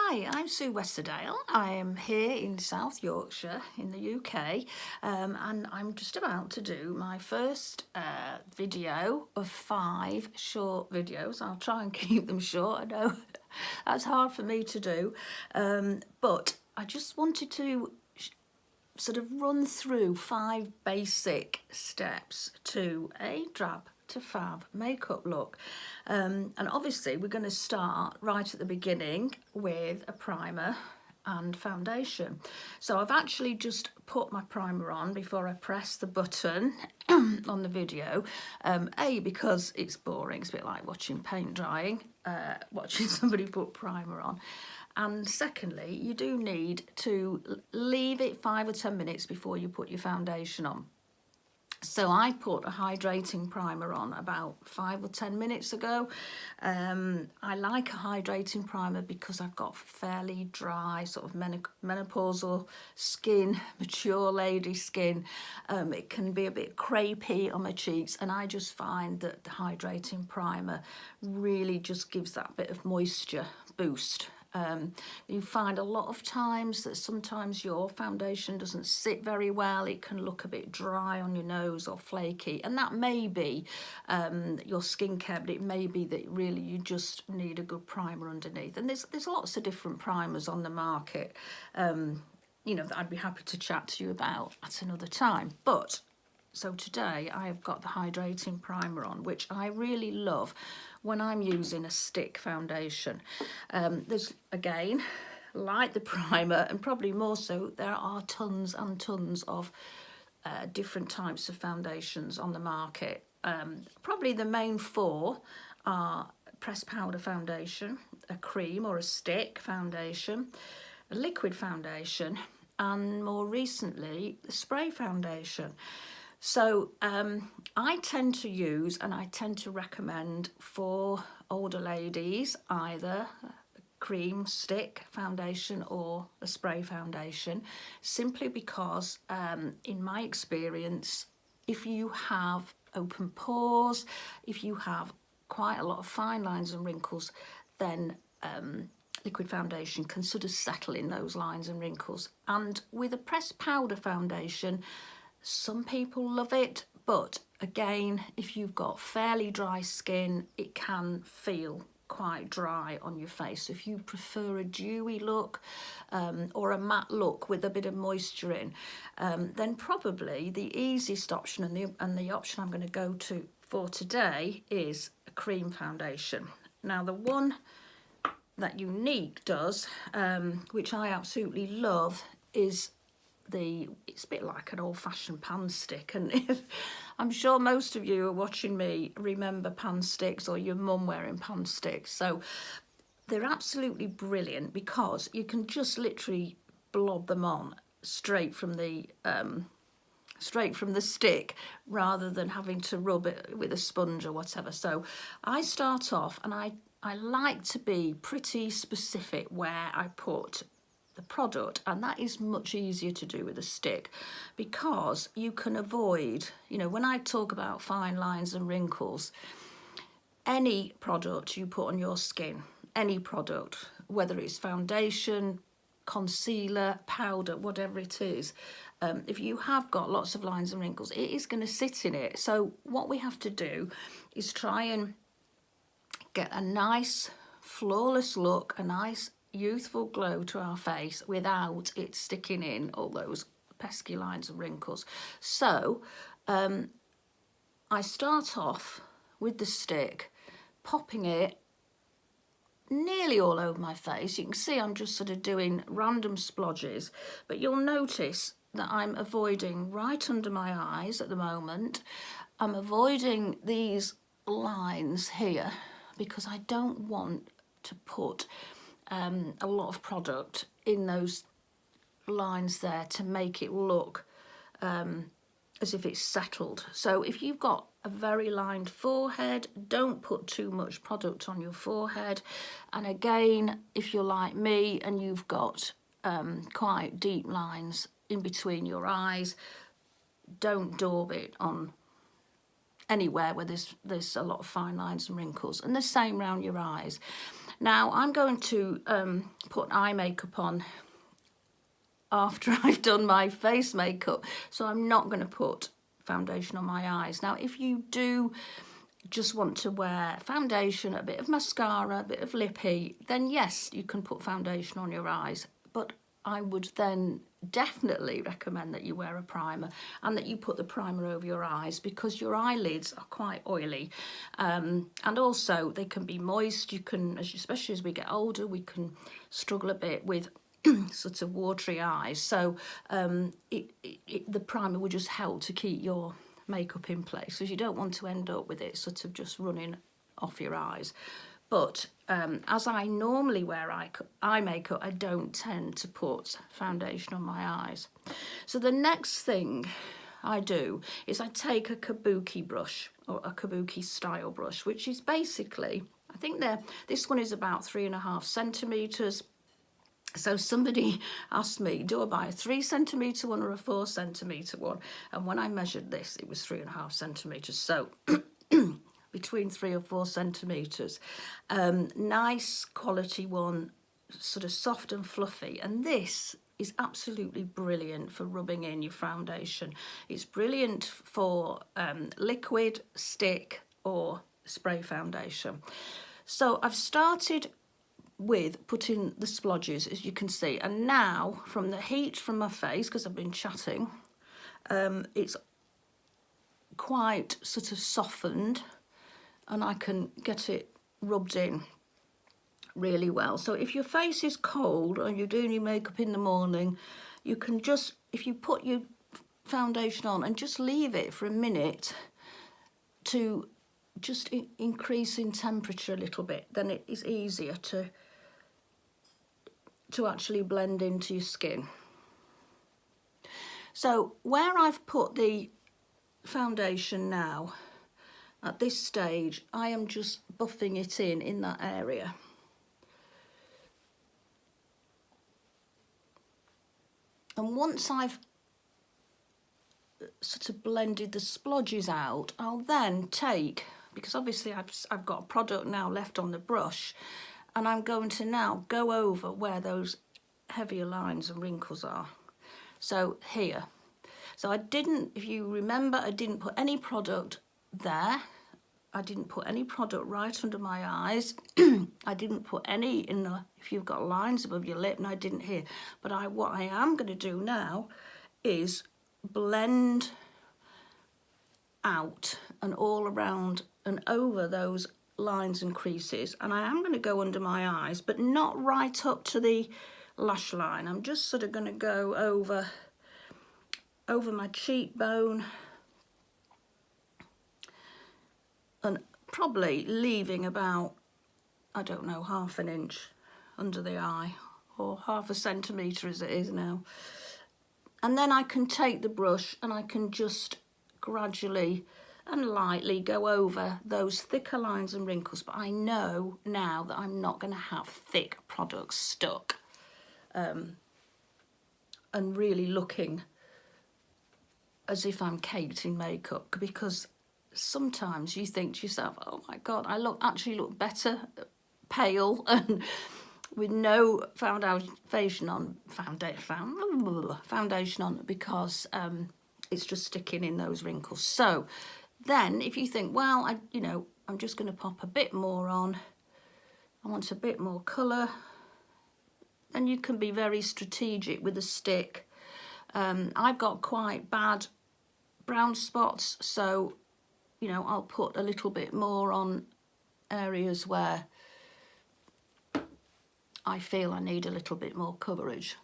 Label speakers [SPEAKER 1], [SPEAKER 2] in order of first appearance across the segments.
[SPEAKER 1] Hi, I'm Sue Westerdale. I am here in South Yorkshire in the UK, and I'm just about to do my first video of 5 short videos. I'll try and keep them short. I know that's hard for me to do, but I just wanted to sort of run through 5 basic steps to a drab to fab makeup look, and obviously we're going to start right at the beginning with a primer and foundation. So I've actually just put my primer on before I press the button on the video, because it's boring. It's a bit like watching paint drying, watching somebody put primer on. And secondly, you do need to leave it 5 or 10 minutes before you put your foundation on. So I put a hydrating primer on about 5 or 10 minutes ago. I like a hydrating primer because I've got fairly dry sort of menopausal skin, mature lady skin. It can be a bit crepey on my cheeks, and I just find that the hydrating primer really just gives that bit of moisture boost. You find a lot of times that sometimes your foundation doesn't sit very well. It can look a bit dry on your nose or flaky, and that may be your skincare, but it may be that really you just need a good primer underneath. And there's lots of different primers on the market, that I'd be happy to chat to you about at another time. But so today I have got the hydrating primer on, which I really love when I'm using a stick foundation. There's, again, like the primer, and probably more so, there are tons and tons of different types of foundations on the market. Probably the main 4 are pressed powder foundation, a cream or a stick foundation, a liquid foundation, and more recently, the spray foundation. So I tend to use, and I tend to recommend for older ladies, either a cream stick foundation or a spray foundation, simply because in my experience, if you have open pores, if you have quite a lot of fine lines and wrinkles, then liquid foundation can sort of settle in those lines and wrinkles. And with a pressed powder foundation, some people love it, but again, if you've got fairly dry skin, it can feel quite dry on your face. If you prefer a dewy look or a matte look with a bit of moisture in, then probably the easiest option and the option I'm going to go to for today is a cream foundation. Now, the one that Unique does, which I absolutely love, is it's a bit like an old-fashioned pan stick, and I'm sure most of you who are watching me remember pan sticks, or your mum wearing pan sticks. So they're absolutely brilliant because you can just literally blob them on straight from the stick, rather than having to rub it with a sponge or whatever. So I start off, and I like to be pretty specific where I put the product, and that is much easier to do with a stick, because you can avoid, when I talk about fine lines and wrinkles, any product you put on your skin, any product, whether it's foundation, concealer, powder, whatever it is, if you have got lots of lines and wrinkles, it is going to sit in it. So what we have to do is try and get a nice flawless look, a nice youthful glow to our face without it sticking in all those pesky lines and wrinkles. So I start off with the stick, popping it nearly all over my face. You can see I'm just sort of doing random splodges, but you'll notice that I'm avoiding right under my eyes at the moment. I'm avoiding these lines here because I don't want to put a lot of product in those lines there to make it look as if it's settled. So if you've got a very lined forehead, don't put too much product on your forehead. And again, if you're like me and you've got quite deep lines in between your eyes, don't daub it on anywhere where there's a lot of fine lines and wrinkles, and the same round your eyes. Now I'm going to put eye makeup on after I've done my face makeup, so I'm not going to put foundation on my eyes. Now if you do just want to wear foundation, a bit of mascara, a bit of lippy, then yes, you can put foundation on your eyes, but I would then definitely recommend that you wear a primer and that you put the primer over your eyes, because your eyelids are quite oily, and also they can be moist. You can, especially as we get older, we can struggle a bit with sort of watery eyes, so the primer will just help to keep your makeup in place, because you don't want to end up with it sort of just running off your eyes. But as I normally wear eye makeup, I don't tend to put foundation on my eyes. So the next thing I do is I take a kabuki brush, or a kabuki style brush, which is basically, I think this one is about 3.5 centimetres. So somebody asked me, do I buy a 3 centimetre one or a 4 centimetre one? And when I measured this, it was 3.5 centimetres. So between 3 or 4 centimetres. Nice quality one, sort of soft and fluffy. And this is absolutely brilliant for rubbing in your foundation. It's brilliant for liquid, stick or spray foundation. So I've started with putting the splodges, as you can see, and now from the heat from my face, because I've been chatting, it's quite sort of softened and I can get it rubbed in really well. So if your face is cold or you're doing your makeup in the morning, you can just, if you put your foundation on and just leave it for a minute to just increase in temperature a little bit, then it is easier to actually blend into your skin. So where I've put the foundation now, at this stage, I am just buffing it in that area. And once I've sort of blended the splodges out, I'll then take, because obviously I've got a product now left on the brush, and I'm going to now go over where those heavier lines and wrinkles are. So here. So I didn't, if you remember, I didn't put any product there. I didn't put any product right under my eyes. I didn't put any in the, if you've got lines above your lip, and I didn't here. But what I am going to do now is blend out and all around and over those lines and creases, and I am going to go under my eyes, but not right up to the lash line. I'm just sort of going to go over my cheekbone and probably leaving about, I don't know, 1/2 inch under the eye, or 1/2 centimetre as it is now. And then I can take the brush and I can just gradually and lightly go over those thicker lines and wrinkles. But I know now that I'm not going to have thick products stuck and really looking as if I'm caked in makeup, because sometimes you think to yourself, oh my God, I actually look better pale and with no foundation on, because it's just sticking in those wrinkles. So then if you think, well, I'm just going to pop a bit more on, I want a bit more colour, then you can be very strategic with a stick. I've got quite bad brown spots, so I'll put a little bit more on areas where I feel I need a little bit more coverage.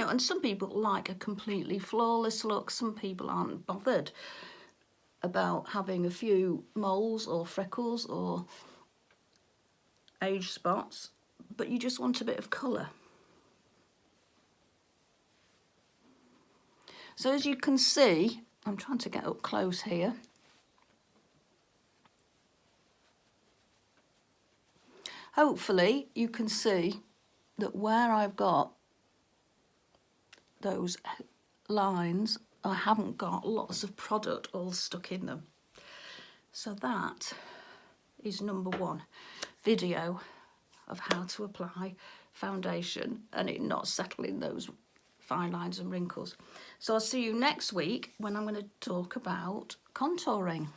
[SPEAKER 1] And some people like a completely flawless look. Some people aren't bothered about having a few moles or freckles or age spots, but you just want a bit of colour. So as you can see, I'm trying to get up close here. Hopefully you can see that where I've got those lines, I haven't got lots of product all stuck in them. So that his #1 video of how to apply foundation and it not settling those fine lines and wrinkles. So I'll see you next week when I'm going to talk about contouring.